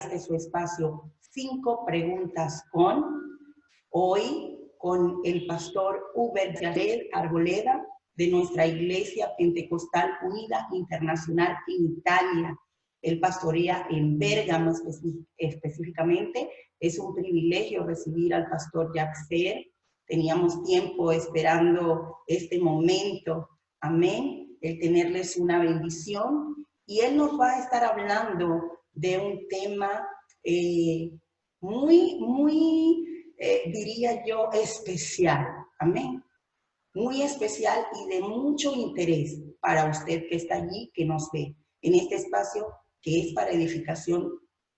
este su espacio 5 preguntas hoy con el pastor Uber Jared Arboleda de nuestra Iglesia Pentecostal Unida Internacional en Italia. Él pastorea en Bérgamo específicamente. Es un privilegio recibir al pastor Jacques Fer. Teníamos tiempo esperando este momento. Amén. El tenerles una bendición. Y él nos va a estar hablando de un tema diría yo, especial. Amén. Muy especial y de mucho interés para usted que está allí, que nos ve en este espacio que es para edificación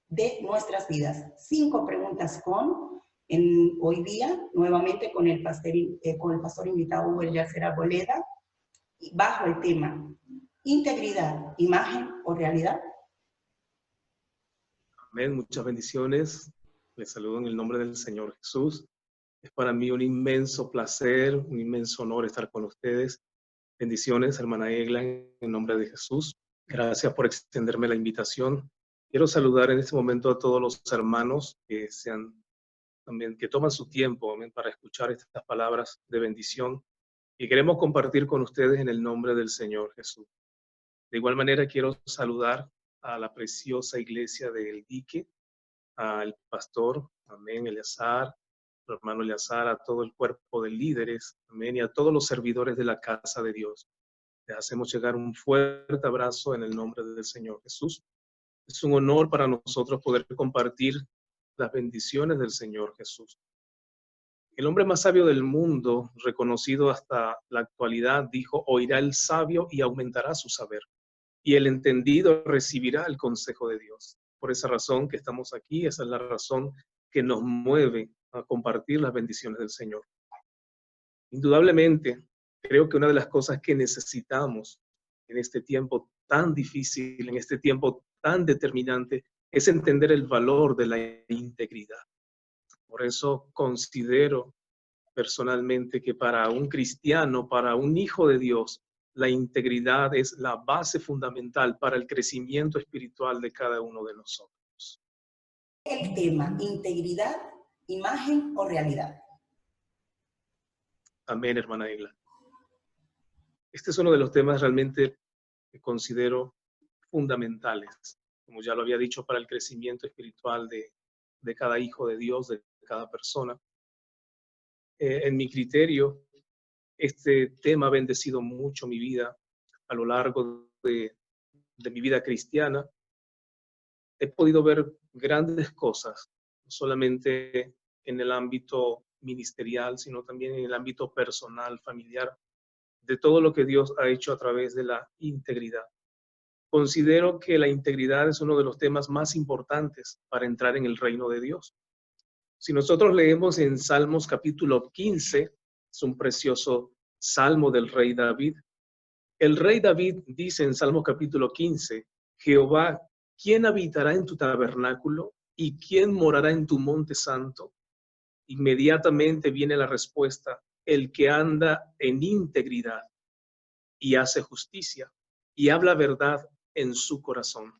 de nuestras vidas. 5 preguntas hoy día, nuevamente con el pastor invitado Uber Jared Arboleda, bajo el tema integridad, imagen o realidad. Amén, muchas bendiciones. Les saludo en el nombre del Señor Jesús. Es para mí un inmenso placer, un inmenso honor estar con ustedes. Bendiciones, hermana Egla, en el nombre de Jesús. Gracias por extenderme la invitación. Quiero saludar en este momento a todos los hermanos que que toman su tiempo, amén, para escuchar estas palabras de bendición. Y queremos compartir con ustedes en el nombre del Señor Jesús. De igual manera quiero saludar a la preciosa iglesia del Dique, al pastor, amén, Eleazar, al hermano Eleazar, a todo el cuerpo de líderes, amén, y a todos los servidores de la casa de Dios. Les hacemos llegar un fuerte abrazo en el nombre del Señor Jesús. Es un honor para nosotros poder compartir las bendiciones del Señor Jesús. El hombre más sabio del mundo, reconocido hasta la actualidad, dijo: oirá el sabio y aumentará su saber, y el entendido recibirá el consejo de Dios. Por esa razón que estamos aquí, esa es la razón que nos mueve a compartir las bendiciones del Señor. Indudablemente, creo que una de las cosas que necesitamos en este tiempo tan difícil, en este tiempo tan determinante, es entender el valor de la integridad. Por eso considero personalmente que para un cristiano, para un hijo de Dios, la integridad es la base fundamental para el crecimiento espiritual de cada uno de nosotros. El tema, integridad, imagen o realidad. Amén, hermana Egla. Este es uno de los temas realmente que considero fundamentales, como ya lo había dicho, para el crecimiento espiritual de cada hijo de Dios, de cada persona. En mi criterio, este tema ha bendecido mucho mi vida a lo largo de mi vida cristiana. He podido ver grandes cosas, no solamente en el ámbito ministerial, sino también en el ámbito personal, familiar, de todo lo que Dios ha hecho a través de la integridad. Considero que la integridad es uno de los temas más importantes para entrar en el reino de Dios. Si nosotros leemos en Salmos capítulo 15, es un precioso salmo del rey David. El rey David dice en Salmos capítulo 15, Jehová, ¿quién habitará en tu tabernáculo y quién morará en tu monte santo? Inmediatamente viene la respuesta: el que anda en integridad y hace justicia y habla verdad en su corazón.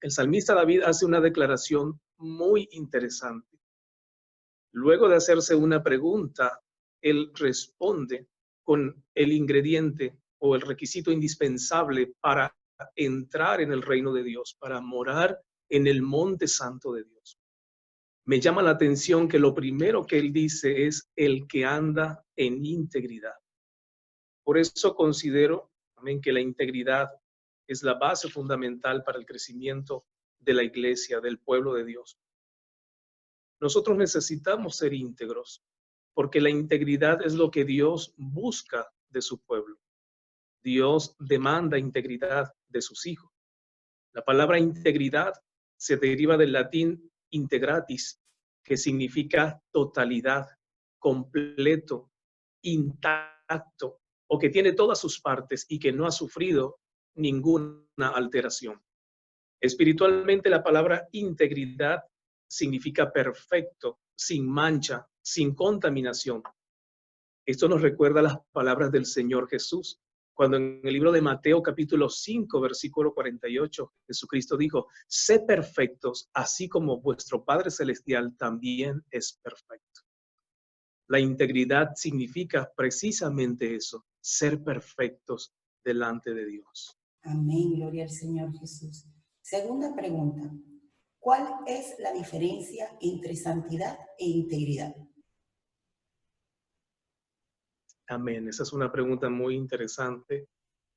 El salmista David hace una declaración muy interesante. Luego de hacerse una pregunta, él responde con el ingrediente o el requisito indispensable para entrar en el reino de Dios, para morar en el monte santo de Dios. Me llama la atención que lo primero que él dice es el que anda en integridad. Por eso considero también que la integridad es la base fundamental para el crecimiento de la iglesia, del pueblo de Dios. Nosotros necesitamos ser íntegros, porque la integridad es lo que Dios busca de su pueblo. Dios demanda integridad de sus hijos. La palabra integridad se deriva del latín integratis, que significa totalidad, completo, intacto, o que tiene todas sus partes y que no ha sufrido ninguna alteración. Espiritualmente, la palabra integridad significa perfecto, sin mancha, sin contaminación. Esto nos recuerda las palabras del Señor Jesús Cuando en el libro de Mateo capítulo 5, versículo 48, Jesucristo dijo, sé perfectos, así como vuestro Padre Celestial también es perfecto. La integridad significa precisamente eso, ser perfectos delante de Dios. Amén, gloria al Señor Jesús. Segunda pregunta, ¿cuál es la diferencia entre santidad e integridad? Amén. Esa es una pregunta muy interesante.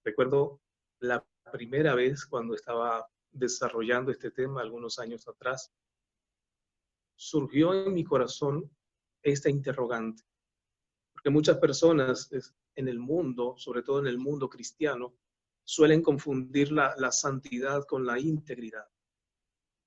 Recuerdo la primera vez cuando estaba desarrollando este tema algunos años atrás, surgió en mi corazón esta interrogante, porque muchas personas en el mundo, sobre todo en el mundo cristiano, suelen confundir la santidad con la integridad.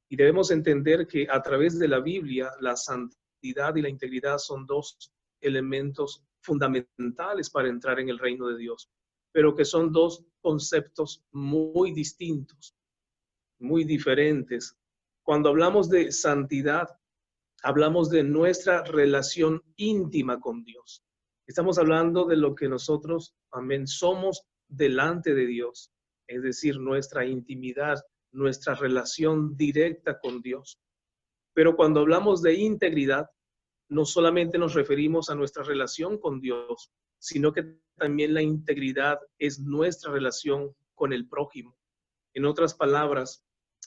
Y debemos entender que a través de la Biblia, la santidad y la integridad son dos elementos fundamentales para entrar en el reino de Dios, pero que son dos conceptos muy distintos, muy diferentes. Cuando hablamos de santidad, hablamos de nuestra relación íntima con Dios. Estamos hablando de lo que nosotros, amén, somos delante de Dios, es decir, nuestra intimidad, nuestra relación directa con Dios. Pero cuando hablamos de integridad, no solamente nos referimos a nuestra relación con Dios, sino que también la integridad es nuestra relación con el prójimo. En otras palabras,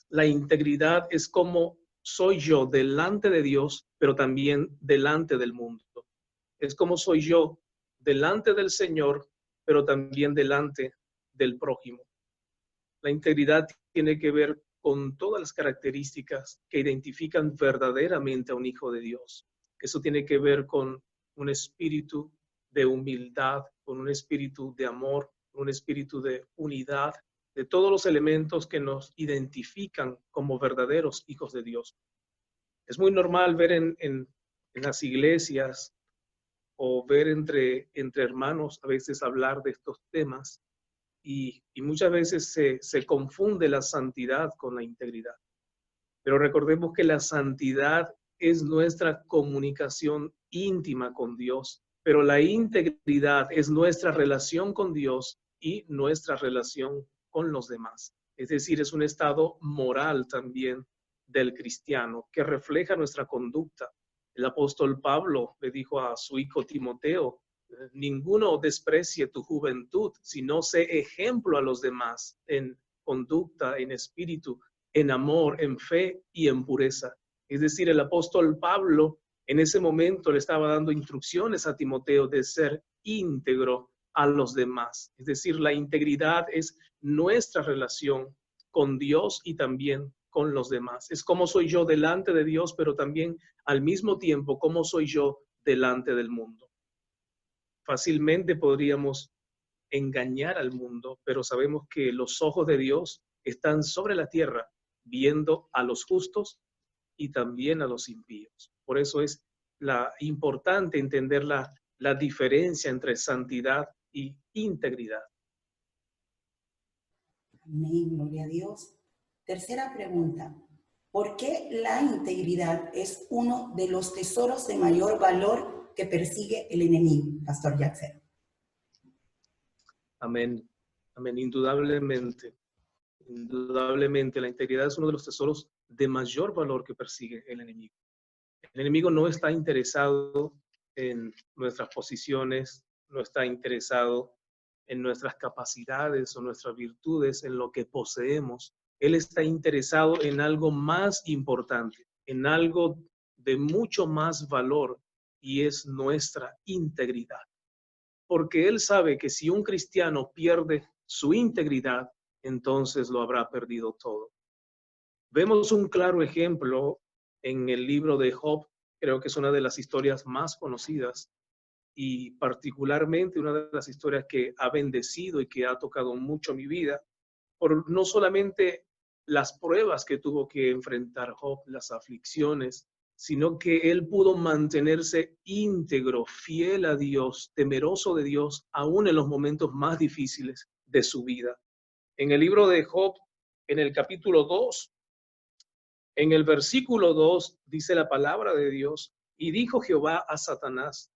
la integridad es como soy yo delante de Dios, pero también delante del mundo. Es como soy yo delante del Señor, pero también delante del prójimo. La integridad tiene que ver con todas las características que identifican verdaderamente a un hijo de Dios. Eso tiene que ver con un espíritu de humildad, con un espíritu de amor, un espíritu de unidad, de todos los elementos que nos identifican como verdaderos hijos de Dios. Es muy normal ver en las iglesias o ver entre hermanos a veces hablar de estos temas y muchas veces se confunde la santidad con la integridad. Pero recordemos que la santidad es nuestra comunicación íntima con Dios, pero la integridad es nuestra relación con Dios y nuestra relación con los demás. Es decir, es un estado moral también del cristiano que refleja nuestra conducta. El apóstol Pablo le dijo a su hijo Timoteo, ninguno desprecie tu juventud, sino sé ejemplo a los demás en conducta, en espíritu, en amor, en fe y en pureza. Es decir, el apóstol Pablo en ese momento le estaba dando instrucciones a Timoteo de ser íntegro a los demás. Es decir, la integridad es nuestra relación con Dios y también con los demás. Es como soy yo delante de Dios, pero también al mismo tiempo como soy yo delante del mundo. Fácilmente podríamos engañar al mundo, pero sabemos que los ojos de Dios están sobre la tierra, viendo a los justos y también a los impíos. Por eso es importante entender la diferencia entre santidad y integridad. Amén, gloria a Dios. Tercera pregunta, ¿por qué la integridad es uno de los tesoros de mayor valor que persigue el enemigo, Pastor Jackson? Amén, amén, indudablemente la integridad es uno de los tesoros de mayor valor que persigue el enemigo. El enemigo no está interesado en nuestras posiciones, no está interesado en nuestras capacidades o nuestras virtudes, en lo que poseemos. Él está interesado en algo más importante, en algo de mucho más valor, y es nuestra integridad. Porque él sabe que si un cristiano pierde su integridad, entonces lo habrá perdido todo. Vemos un claro ejemplo en el libro de Job, creo que es una de las historias más conocidas y particularmente una de las historias que ha bendecido y que ha tocado mucho mi vida, por no solamente las pruebas que tuvo que enfrentar Job, las aflicciones, sino que él pudo mantenerse íntegro, fiel a Dios, temeroso de Dios, aún en los momentos más difíciles de su vida. En el libro de Job, en el capítulo 2, en el versículo 2, dice la palabra de Dios, y dijo Jehová a Satanás,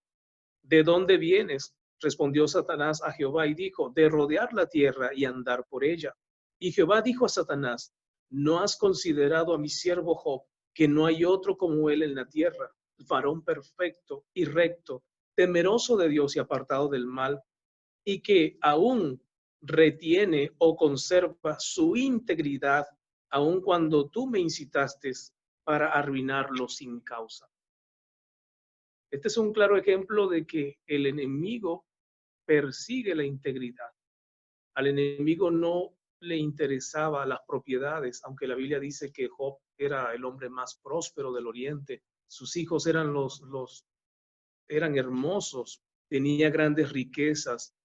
¿de dónde vienes? Respondió Satanás a Jehová y dijo, de rodear la tierra y andar por ella. Y Jehová dijo a Satanás, ¿no has considerado a mi siervo Job, que no hay otro como él en la tierra, varón perfecto y recto, temeroso de Dios y apartado del mal, y que aún retiene o conserva su integridad, aun cuando tú me incitaste para arruinarlo sin causa? Este es un claro ejemplo de que el enemigo persigue la integridad. Al enemigo no le interesaba las propiedades, aunque la Biblia dice que Job era el hombre más próspero del oriente. Sus hijos eran eran hermosos, tenía grandes riquezas,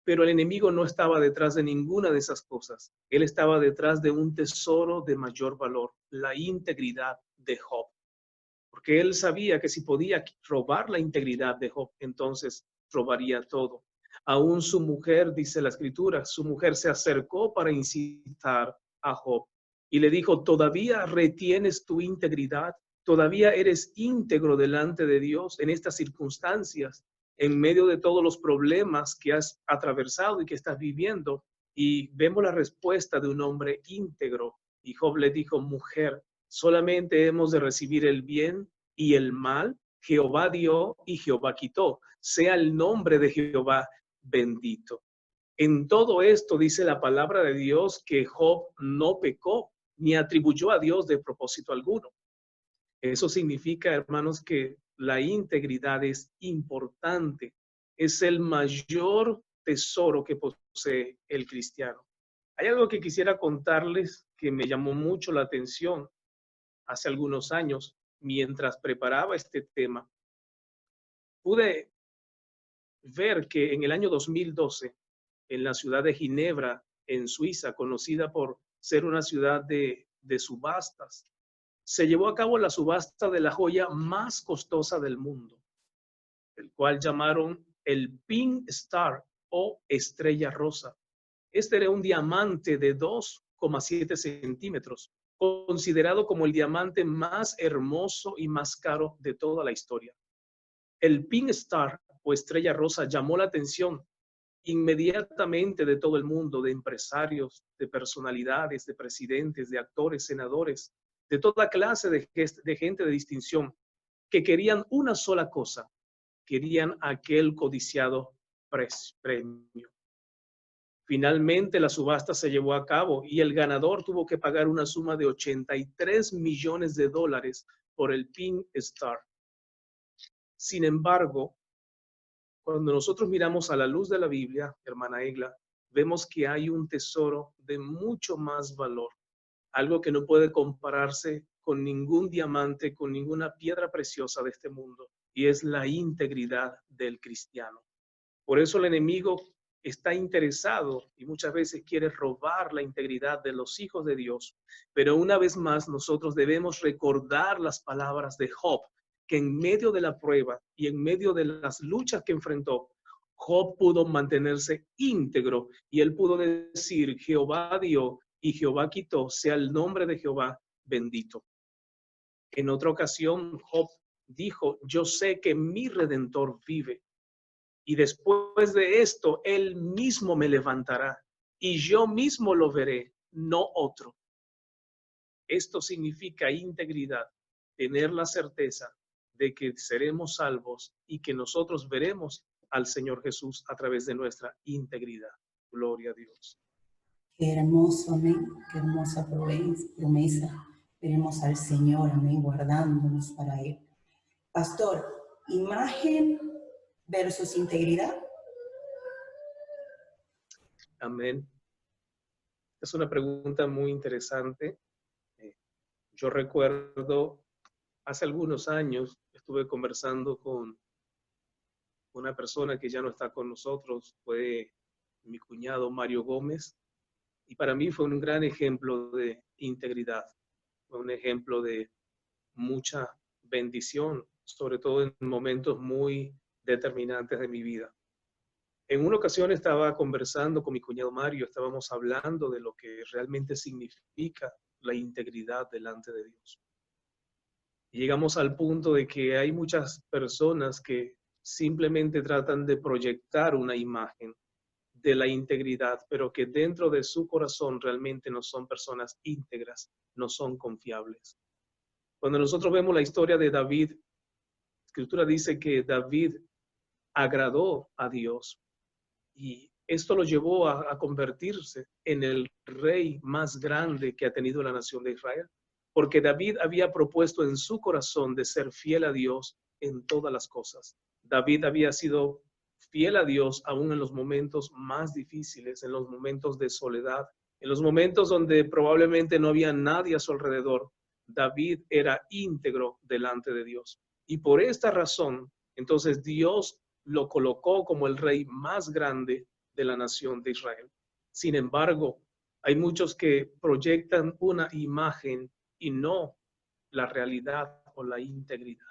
pero el enemigo no estaba detrás de ninguna de esas cosas. Él estaba detrás de un tesoro de mayor valor, la integridad de Job. Porque él sabía que si podía robar la integridad de Job, entonces robaría todo. Aún su mujer, dice la escritura, su mujer se acercó para incitar a Job y le dijo, ¿todavía retienes tu integridad? ¿Todavía eres íntegro delante de Dios en estas circunstancias, en medio de todos los problemas que has atravesado y que estás viviendo? Y vemos la respuesta de un hombre íntegro. Y Job le dijo, mujer, solamente hemos de recibir el bien y el mal. Jehová dio y Jehová quitó. Sea el nombre de Jehová bendito. En todo esto dice la palabra de Dios que Job no pecó ni atribuyó a Dios de propósito alguno. Eso significa, hermanos, que la integridad es importante. Es el mayor tesoro que posee el cristiano. Hay algo que quisiera contarles que me llamó mucho la atención hace algunos años mientras preparaba este tema. Pude ver que en el año 2012, en la ciudad de Ginebra, en Suiza, conocida por ser una ciudad de subastas, se llevó a cabo la subasta de la joya más costosa del mundo, el cual llamaron el Pink Star o Estrella Rosa. Este era un diamante de 2,7 centímetros, considerado como el diamante más hermoso y más caro de toda la historia. El Pink Star o Estrella Rosa llamó la atención inmediatamente de todo el mundo, de empresarios, de personalidades, de presidentes, de actores, senadores, de toda clase de gente de distinción, que querían una sola cosa, querían aquel codiciado premio. Finalmente la subasta se llevó a cabo y el ganador tuvo que pagar una suma de $83 millones por el Pink Star. Sin embargo, cuando nosotros miramos a la luz de la Biblia, hermana Egla, vemos que hay un tesoro de mucho más valor, algo que no puede compararse con ningún diamante, con ninguna piedra preciosa de este mundo, y es la integridad del cristiano. Por eso el enemigo está interesado y muchas veces quiere robar la integridad de los hijos de Dios. Pero una vez más nosotros debemos recordar las palabras de Job, que en medio de la prueba y en medio de las luchas que enfrentó, Job pudo mantenerse íntegro y él pudo decir, Jehová dio y Jehová quitó, sea el nombre de Jehová bendito. En otra ocasión, Job dijo, yo sé que mi Redentor vive. Y después de esto, él mismo me levantará y yo mismo lo veré, no otro. Esto significa integridad, tener la certeza de que seremos salvos y que nosotros veremos al Señor Jesús a través de nuestra integridad. Gloria a Dios. Qué hermoso, amén. Qué hermosa promesa. Veremos al Señor, amén, guardándonos para Él. Pastor, imagen versus integridad. Amén. Es una pregunta muy interesante. Yo recuerdo, hace algunos años estuve conversando con una persona que ya no está con nosotros, fue mi cuñado Mario Gómez, y para mí fue un gran ejemplo de integridad, fue un ejemplo de mucha bendición, sobre todo en momentos muy determinantes de mi vida. En una ocasión estaba conversando con mi cuñado Mario, estábamos hablando de lo que realmente significa la integridad delante de Dios. Y llegamos al punto de que hay muchas personas que simplemente tratan de proyectar una imagen de la integridad, pero que dentro de su corazón realmente no son personas íntegras, no son confiables. Cuando nosotros vemos la historia de David, la Escritura dice que David agradó a Dios y esto lo llevó a convertirse en el rey más grande que ha tenido la nación de Israel, porque David había propuesto en su corazón de ser fiel a Dios en todas las cosas. David había sido fiel a Dios aún en los momentos más difíciles, en los momentos de soledad, en los momentos donde probablemente no había nadie a su alrededor. David era íntegro delante de Dios. Y por esta razón, entonces Dios lo colocó como el rey más grande de la nación de Israel. Sin embargo, hay muchos que proyectan una imagen y no la realidad o la integridad.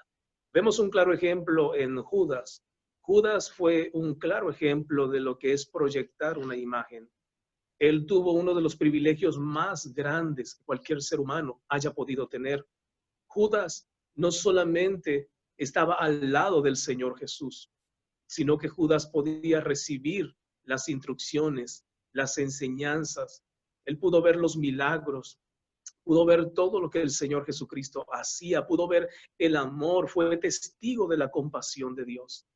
Vemos un claro ejemplo en Judas. Judas fue un claro ejemplo de lo que es proyectar una imagen. Él tuvo uno de los privilegios más grandes que cualquier ser humano haya podido tener. Judas no solamente estaba al lado del Señor Jesús, sino que Judas podía recibir las instrucciones, las enseñanzas. Él pudo ver los milagros, pudo ver todo lo que el Señor Jesucristo hacía, pudo ver el amor, fue testigo de la compasión de Dios.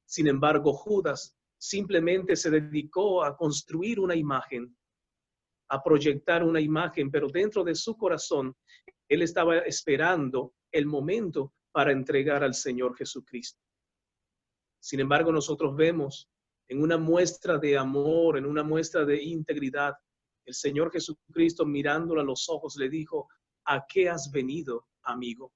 Sin embargo, Judas simplemente se dedicó a construir una imagen, a proyectar una imagen, pero dentro de su corazón, él estaba esperando el momento para entregar al Señor Jesucristo. Sin embargo, nosotros vemos en una muestra de amor, en una muestra de integridad, el Señor Jesucristo mirándolo a los ojos le dijo, ¿a qué has venido, amigo?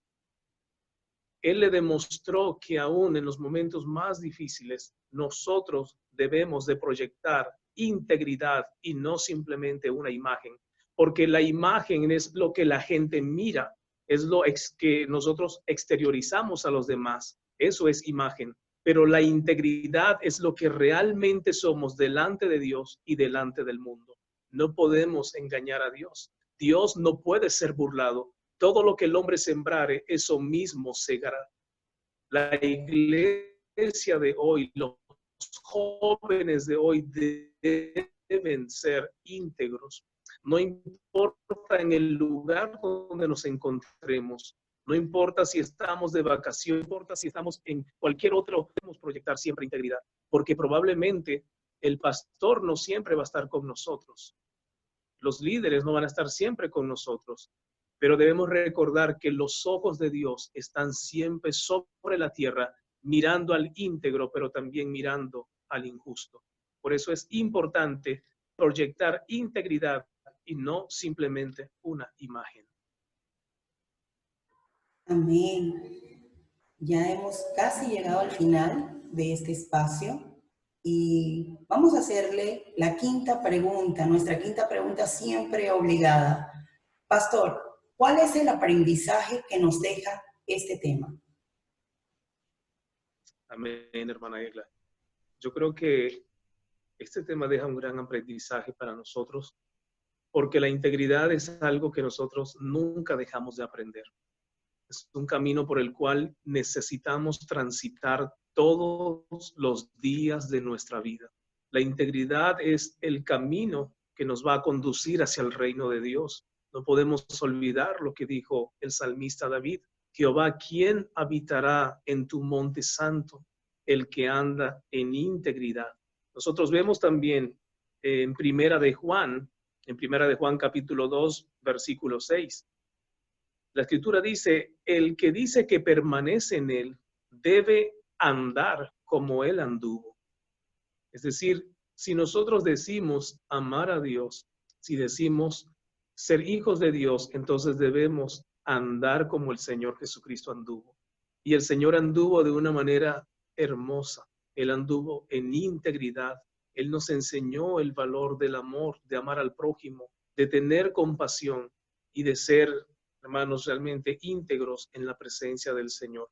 Él le demostró que aún en los momentos más difíciles, nosotros debemos de proyectar integridad y no simplemente una imagen, porque la imagen es lo que la gente mira, es lo que nosotros exteriorizamos a los demás, eso es imagen. Pero la integridad es lo que realmente somos delante de Dios y delante del mundo. No podemos engañar a Dios. Dios no puede ser burlado. Todo lo que el hombre sembrare, eso mismo segará. La iglesia de hoy, los jóvenes de hoy deben ser íntegros. No importa en el lugar donde nos encontremos. No importa si estamos de vacación, no importa si estamos en cualquier otro, debemos proyectar siempre integridad, porque probablemente el pastor no siempre va a estar con nosotros. Los líderes no van a estar siempre con nosotros, pero debemos recordar que los ojos de Dios están siempre sobre la tierra, mirando al íntegro, pero también mirando al injusto. Por eso es importante proyectar integridad y no simplemente una imagen. Amén. Ya hemos casi llegado al final de este espacio y vamos a hacerle la quinta pregunta, nuestra quinta pregunta siempre obligada. Pastor, ¿cuál es el aprendizaje que nos deja este tema? Amén, hermana Egla. Yo creo que este tema deja un gran aprendizaje para nosotros, porque la integridad es algo que nosotros nunca dejamos de aprender. Es un camino por el cual necesitamos transitar todos los días de nuestra vida. La integridad es el camino que nos va a conducir hacia el reino de Dios. No podemos olvidar lo que dijo el salmista David. Jehová, ¿quién habitará en tu monte santo? El que anda en integridad. Nosotros vemos también en Primera de Juan capítulo 2, versículo 6. La Escritura dice, el que dice que permanece en él debe andar como él anduvo. Es decir, si nosotros decimos amar a Dios, si decimos ser hijos de Dios, entonces debemos andar como el Señor Jesucristo anduvo. Y el Señor anduvo de una manera hermosa. Él anduvo en integridad. Él nos enseñó el valor del amor, de amar al prójimo, de tener compasión y de ser, hermanos, realmente íntegros en la presencia del Señor.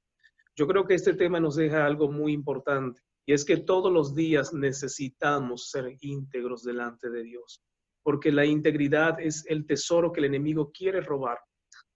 Yo creo que este tema nos deja algo muy importante, y es que todos los días necesitamos ser íntegros delante de Dios, porque la integridad es el tesoro que el enemigo quiere robar.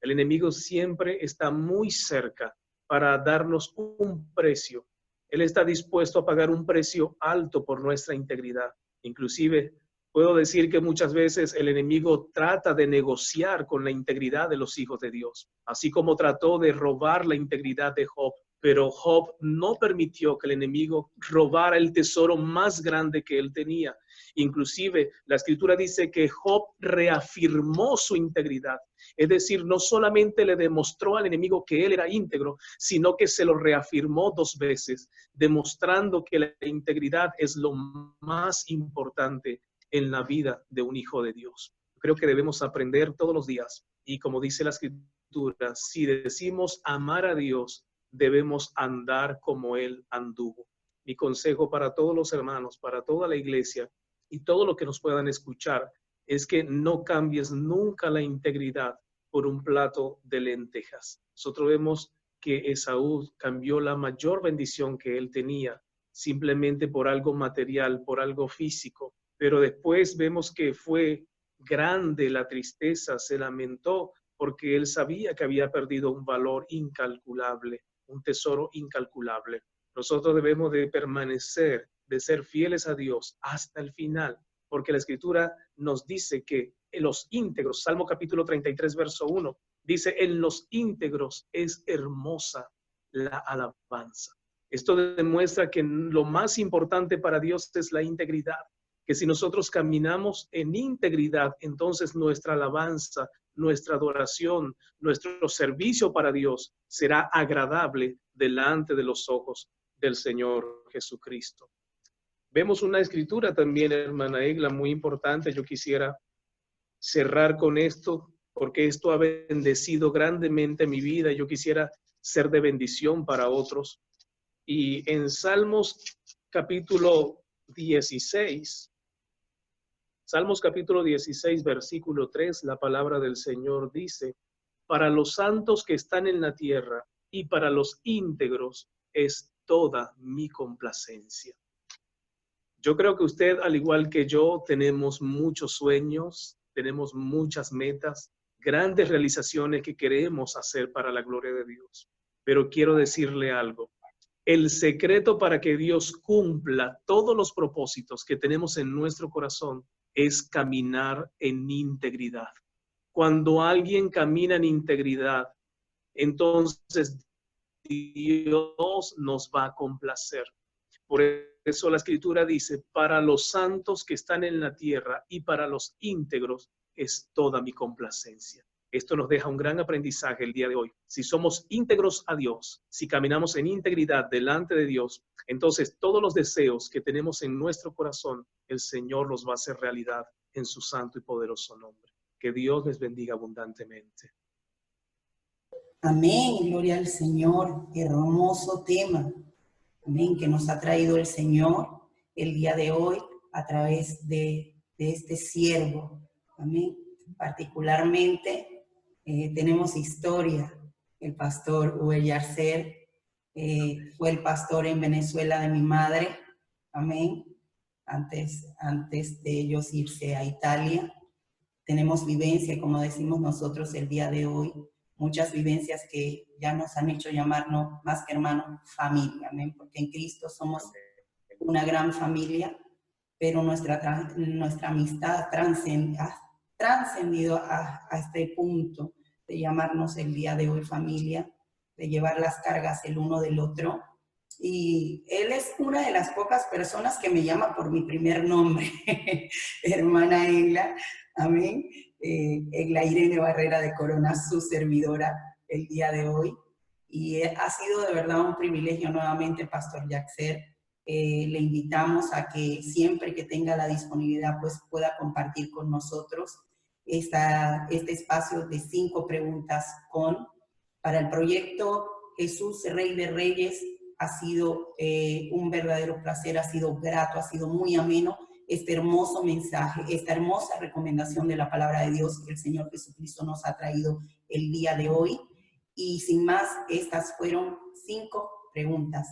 El enemigo siempre está muy cerca para darnos un precio, Él está dispuesto a pagar un precio alto por nuestra integridad. Inclusive, puedo decir que muchas veces el enemigo trata de negociar con la integridad de los hijos de Dios, así como trató de robar la integridad de Job. Pero Job no permitió que el enemigo robara el tesoro más grande que él tenía. Inclusive, la Escritura dice que Job reafirmó su integridad. Es decir, no solamente le demostró al enemigo que él era íntegro, sino que se lo reafirmó 2 veces, demostrando que la integridad es lo más importante en la vida de un hijo de Dios. Creo que debemos aprender todos los días. Y como dice la Escritura, si decimos amar a Dios, debemos andar como Él anduvo. Mi consejo para todos los hermanos, para toda la iglesia y todo lo que nos puedan escuchar, es que no cambies nunca la integridad por un plato de lentejas. Nosotros vemos que Esaú cambió la mayor bendición que él tenía simplemente por algo material, por algo físico, pero después vemos que fue grande la tristeza, se lamentó porque él sabía que había perdido un valor incalculable, un tesoro incalculable. Nosotros debemos de permanecer, de ser fieles a Dios hasta el final, porque la Escritura nos dice que en los íntegros, Salmo capítulo 33, verso 1, dice, en los íntegros es hermosa la alabanza. Esto demuestra que lo más importante para Dios es la integridad, que si nosotros caminamos en integridad, entonces nuestra alabanza, nuestra adoración, nuestro servicio para Dios será agradable delante de los ojos del Señor Jesucristo. Vemos una escritura también, hermana Egla, muy importante. Yo quisiera cerrar con esto, porque esto ha bendecido grandemente mi vida. Yo quisiera ser de bendición para otros. Y en Salmos capítulo 16, Salmos capítulo 16, versículo 3, la palabra del Señor dice, para los santos que están en la tierra y para los íntegros es toda mi complacencia. Yo creo que usted, al igual que yo, tenemos muchos sueños, tenemos muchas metas, grandes realizaciones que queremos hacer para la gloria de Dios. Pero quiero decirle algo. El secreto para que Dios cumpla todos los propósitos que tenemos en nuestro corazón es caminar en integridad. Cuando alguien camina en integridad, entonces Dios nos va a complacer. Por eso la Escritura dice, para los santos que están en la tierra y para los íntegros es toda mi complacencia. Esto nos deja un gran aprendizaje el día de hoy. Si somos íntegros a Dios, si caminamos en integridad delante de Dios, entonces todos los deseos que tenemos en nuestro corazón, el Señor los va a hacer realidad en su santo y poderoso nombre. Que Dios les bendiga abundantemente. Amén, gloria al Señor. Hermoso tema. Amén, que nos ha traído el Señor el día de hoy a través de este siervo. Amén. Particularmente tenemos historia. El pastor Uber Yarser fue el pastor en Venezuela de mi madre. Amén. Antes de ellos irse a Italia. Tenemos vivencia, como decimos nosotros el día de hoy, muchas vivencias que ya nos han hecho llamarnos más que hermanos, familia, amén, porque en Cristo somos una gran familia, pero nuestra amistad ha trascendido a este punto de llamarnos el día de hoy familia, de llevar las cargas el uno del otro. Y él es una de las pocas personas que me llama por mi primer nombre, hermana Egla, amén. Egla Irene Barrera de Corona, su servidora el día de hoy. Y ha sido de verdad un privilegio nuevamente, Pastor Yarser. Le invitamos a que siempre que tenga la disponibilidad, pues pueda compartir con nosotros este espacio de 5 preguntas para el proyecto Jesús, Rey de Reyes. Ha sido un verdadero placer, ha sido grato, ha sido muy ameno este hermoso mensaje, esta hermosa recomendación de la palabra de Dios que el Señor Jesucristo nos ha traído el día de hoy. Y sin más, estas fueron 5 preguntas